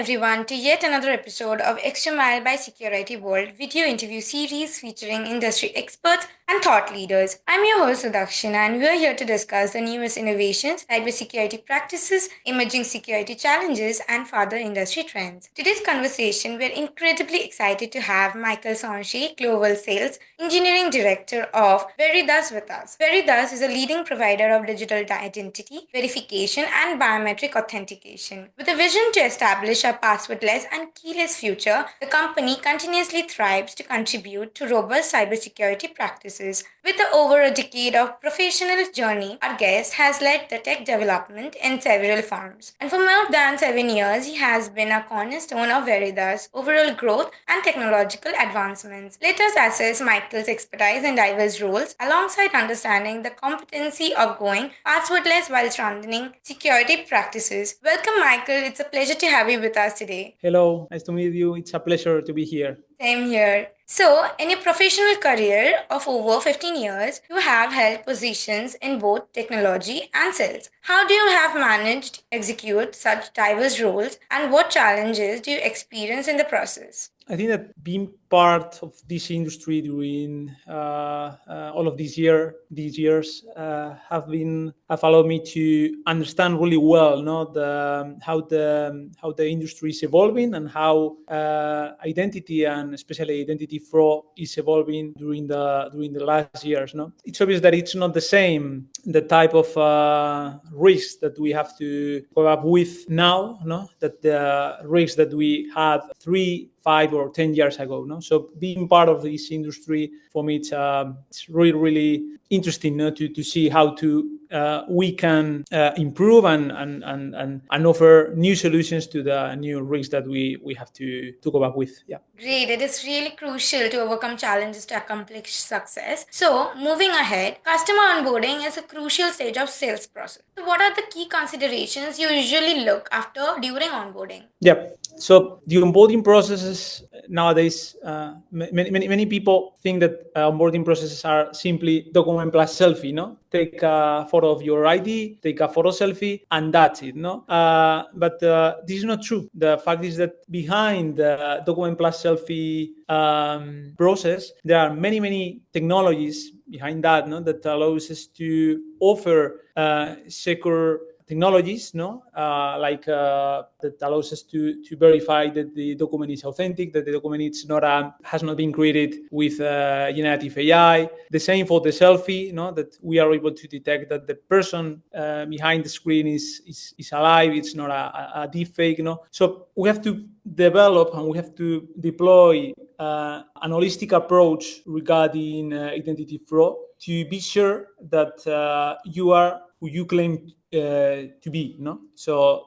everyone to yet another episode of Extra Mile by Security World video interview series featuring industry experts and thought leaders. I'm your host Sudakshina and we're here to discuss the newest innovations, cybersecurity practices, emerging security challenges, and further industry trends. Today's conversation, we're incredibly excited to have Michael Sonshi, Global Sales Engineering Director of Veridas with us. Veridas is a leading provider of digital identity, verification, and biometric authentication. With a vision to establish a passwordless and keyless future, the company continuously thrives to contribute to robust cybersecurity practices. With over a decade of professional journey, our guest has led the tech development in several firms. And for more than 7 years, he has been a cornerstone of Veridas' overall growth and technological advancements. Let us assess Michael's expertise in diverse roles alongside understanding the competency of going passwordless while strengthening security practices. Welcome, Michael. It's a pleasure to have you with us today. Hello, nice to meet you. It's a pleasure to be here. Same here. So, in your professional career of over 15 years, you have held positions in both technology and sales. How do you have managed execute such diverse roles and what challenges do you experience in the process? I think that being part of this industry during all of these years have allowed me to understand really well, how the industry is evolving and how identity and especially identity fraud is evolving during the last years. No, it's obvious that it's not the same the type of risks that we have to go up with now, no, that the risks that we had 3, 5 or 10 years ago. No? So being part of this industry, for me, it's really, really interesting, to see how we can improve and offer new solutions to the new risks that we have to go up with. Yeah. Great. It is really crucial to overcome challenges to accomplish success. So, moving ahead, customer onboarding is a crucial stage of sales process. So, what are the key considerations you usually look after during onboarding? Yeah. So the onboarding processes nowadays, many people think that onboarding processes are simply document plus selfie. No, take a photo of your ID, take a photo selfie, and that's it. No, but this is not true. The fact is that behind the document plus selfie process, there are many technologies behind that. No, that allows us to offer secure technologies, that allows us to verify that the document is authentic, that the document has not been created with generative AI. The same for the selfie, that we are able to detect that the person behind the screen is alive. It's not a deep fake. So we have to develop and we have to deploy an holistic approach regarding identity fraud to be sure that you are who you claim to be. So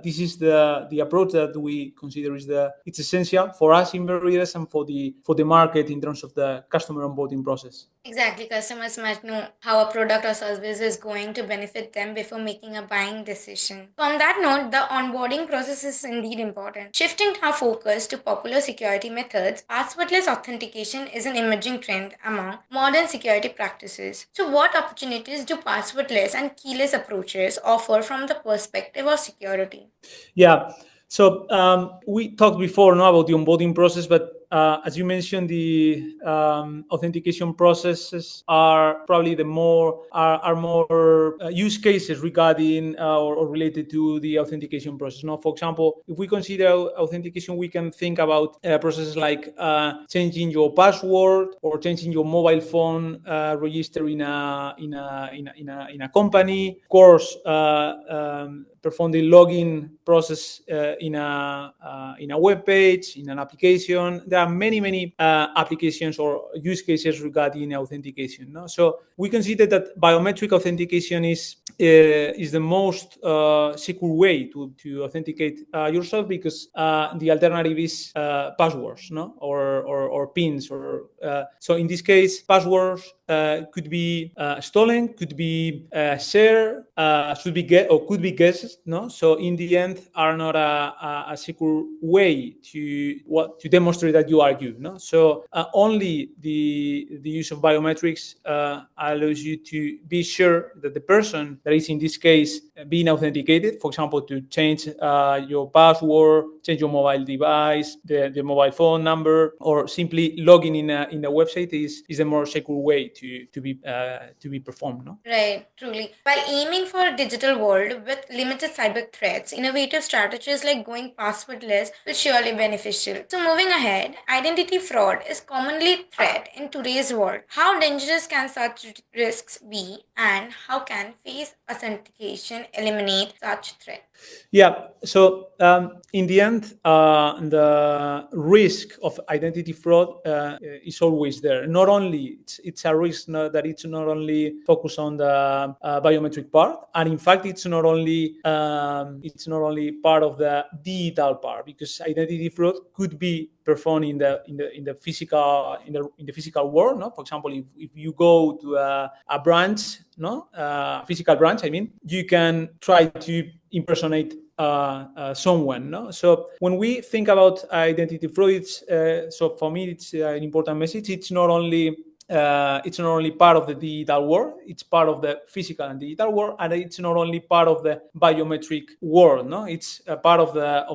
this is the approach that we consider it's essential for us in Veridas and for the market in terms of the customer onboarding process. Exactly, customers must know how a product or service is going to benefit them before making a buying decision. So on that note, the onboarding process is indeed important. Shifting our focus to popular security methods, passwordless authentication is an emerging trend among modern security practices. So what opportunities do passwordless and keyless approaches offer from the perspective of security? Yeah. So we talked before about the onboarding process, but as you mentioned, the authentication processes are probably more use cases regarding or related to the authentication process. Now, for example, if we consider authentication, we can think about processes like changing your password or changing your mobile phone register in a company. Of course, perform the login process in a web page, in an application. There are many applications or use cases regarding authentication. No? So we consider that biometric authentication is the most secure way to authenticate yourself, because the alternative is passwords, or pins. So in this case, passwords could be stolen, could be shared, should be or could be guessed. No, so in the end, are not a secure way to demonstrate that you are you. No, so only the use of biometrics allows you to be sure that the person that is in this case being authenticated, for example, to change your password, change your mobile device, the mobile phone number, or simply logging in the website is the more secure way to be performed. No? Right, truly. While aiming for a digital world with limited cyber threats, innovative strategies like going passwordless will surely be beneficial. So moving ahead, identity fraud is commonly threat in today's world. How dangerous can such risks be, and how can face authentication eliminate such threat? Yeah. So in the end, the risk of identity fraud is always there. Not only it's a risk that it's not only focused on the biometric part, and in fact, it's not only part of the digital part, because identity fraud could be performed in the physical world. No, for example, if you go to a branch, no, physical branch, I mean, you can try to impersonate someone. No, so when we think about identity fraud, it's so for me it's an important message. It's not only part of the digital world, it's part of the physical and digital world, and it's not only part of the biometric world. No, it's a part of the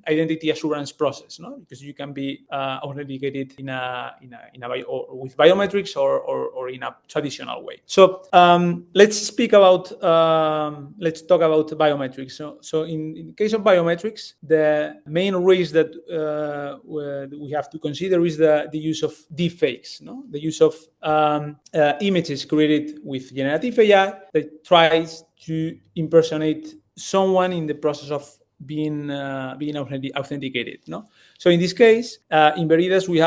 identity assurance process. No, because you can be authenticated or with biometrics or in a traditional way. So let's talk about biometrics. So in the case of biometrics, the main risk that we have to consider is the use of deepfakes, no? The use of images created with generative AI that tries to impersonate someone in the process of being authenticated. No, so in this case, in Veridas, we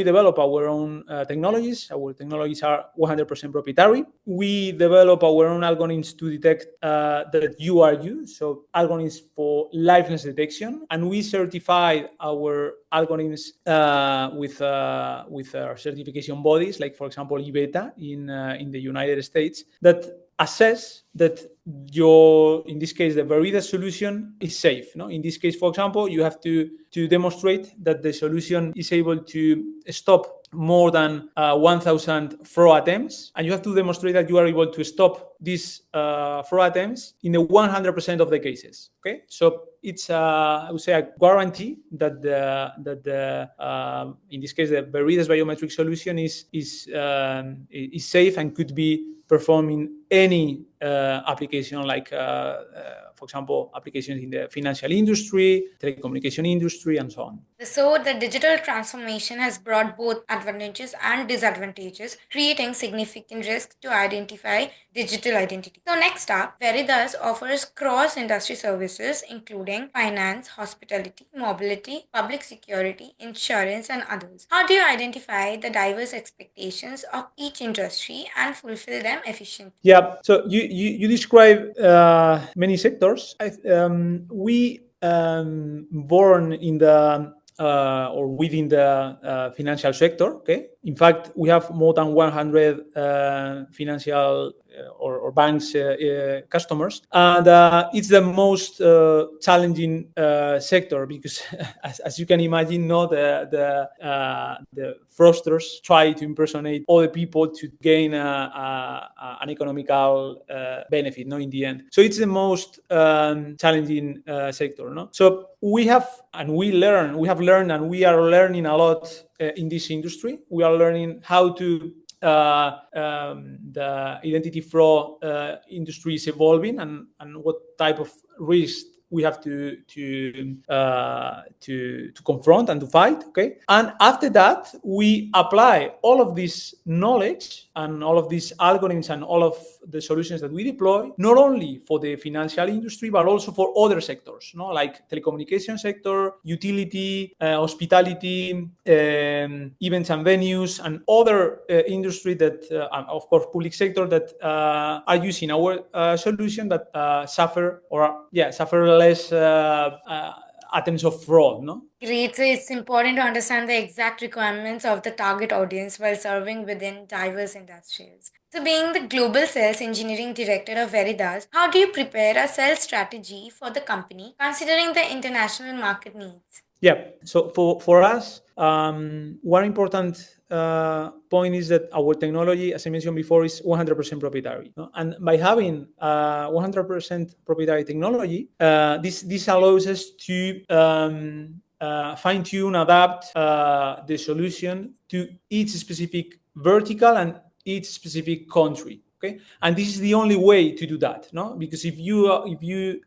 develop our own technologies. Our technologies are 100% proprietary. We develop our own algorithms to detect that you are you, so algorithms for liveness detection, and we certified our algorithms with our certification bodies, like for example IBETA in the United States, that assess that in this case, the Veridas solution is safe. No, in this case, for example, you have to demonstrate that the solution is able to stop more than 1,000 fraud attempts, and you have to demonstrate that you are able to stop these fraud attempts in the 100% of the cases. Okay, so it's I would say a guarantee that in this case the Veridas biometric solution is safe and could be performed in any application, like for example, applications in the financial industry, telecommunication industry, and so on. So, the digital transformation has brought both advantages and disadvantages, creating significant risks to identify digital identity. So, next up, Veridas offers cross industry services including finance, hospitality, mobility, public security, insurance, and others. How do you identify the diverse expectations of each industry and fulfill them efficiently? Yeah, so you describe many sectors. We born in the or within the financial sector. Okay, in fact, we have more than 100 financial or banks customers, and it's the most challenging sector because, as you can imagine, no, the fraudsters try to impersonate other people to gain an economical benefit. No, in the end, so it's the most challenging sector. No, so we have learned, and we are learning a lot in this industry. We are learning how to the identity fraud industry is evolving, and what type of risk we have to confront and to fight. Okay, and after that, we apply all of this knowledge and all of these algorithms and all of the solutions that we deploy, not only for the financial industry but also for other sectors, no, like telecommunication sector, utility, hospitality, events and venues, and other industry that, of course, public sector that are using our solution that suffer less attempts of fraud. No. Great. So it's important to understand the exact requirements of the target audience while serving within diverse industries. So, being the global sales engineering director of Veridas, how do you prepare a sales strategy for the company considering the international market needs? Yeah. So for us, one important point is that our technology, as I mentioned before, is 100% proprietary. No? And by having 100% proprietary technology, this allows us to fine tune, adapt the solution to each specific vertical and each specific country. Okay, and this is the only way to do that, no? Because if you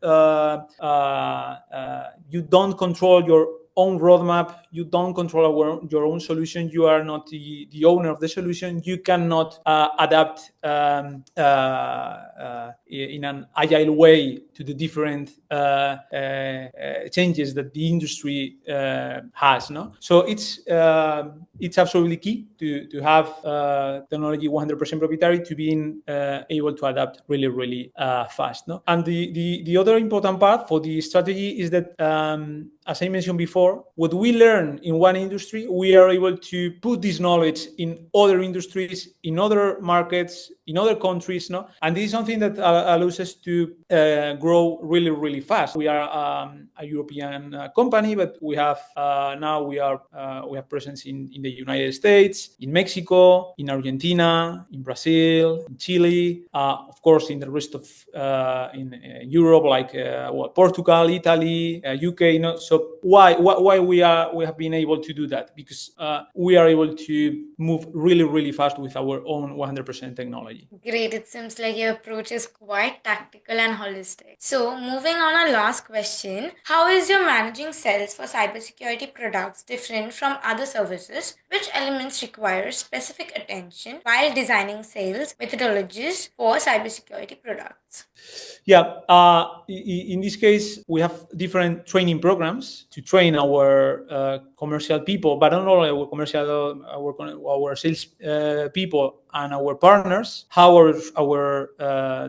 don't control your own roadmap, you don't control your own solution, you are not the owner of the solution, you cannot adapt in an agile way to the different changes that the industry has. No, so it's absolutely key to have technology 100% proprietary, to being able to adapt really fast. No, and the other important part for the strategy is that, as I mentioned before, what we learn in one industry, we are able to put this knowledge in other industries, in other markets, in other countries. No, and this is something that allows us to grow really fast. We are a European company, but we have we have presence in the United States, in Mexico, in Argentina, in Brazil, in Chile, of course, in the rest of in Europe, like Portugal, Italy, UK. You know, so why we have been able to do that? Because we are able to move really fast with our own 100% technology. Great. It seems like your approach is quite tactical and holistic. So, moving on our last question, how is your managing sales for cybersecurity products different from other services? Which elements require specific attention while designing sales methodologies for cybersecurity products? Yeah, in this case, we have different training programs to train our commercial people, but not only our commercial, our sales people and our partners, how our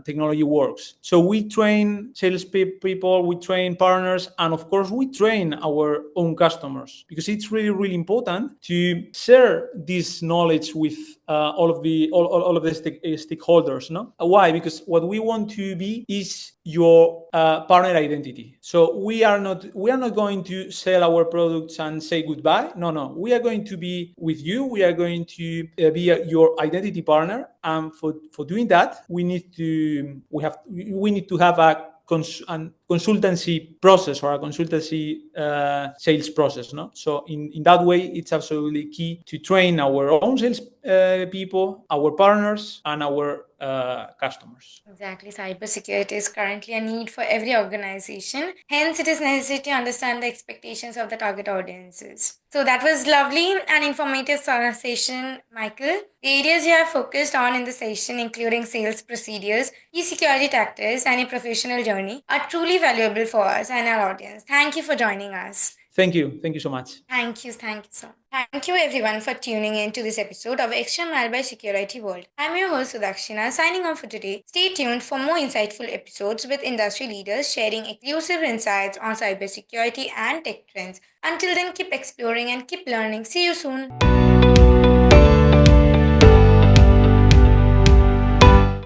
technology works. So we train sales people, we train partners, and of course we train our own customers, because it's really important to share this knowledge with all of the stakeholders. No, why? Because what we want to be is your partner identity. So we are not going to sell our products and say goodbye. No, we are going to be with you. We are going to be your identity partner. And for doing that, we need to have a consultancy process, or a consultancy sales process. No, so in that way, it's absolutely key to train our own sales people, our partners, and our customers. Exactly. Cybersecurity is currently a need for every organization. Hence, it is necessary to understand the expectations of the target audiences. So, that was lovely and informative session, Michael. The areas you have focused on in the session, including sales procedures, e-security tactics, and a professional journey, are truly valuable for us and our audience. Thank you for joining us. Thank you so much. Thank you so much. Thank you everyone for tuning in to this episode of Extra Mile by Security World. I'm your host Sudakshina, signing off for today. Stay tuned for more insightful episodes with industry leaders sharing exclusive insights on cybersecurity and tech trends. Until then, keep exploring and keep learning. See you soon.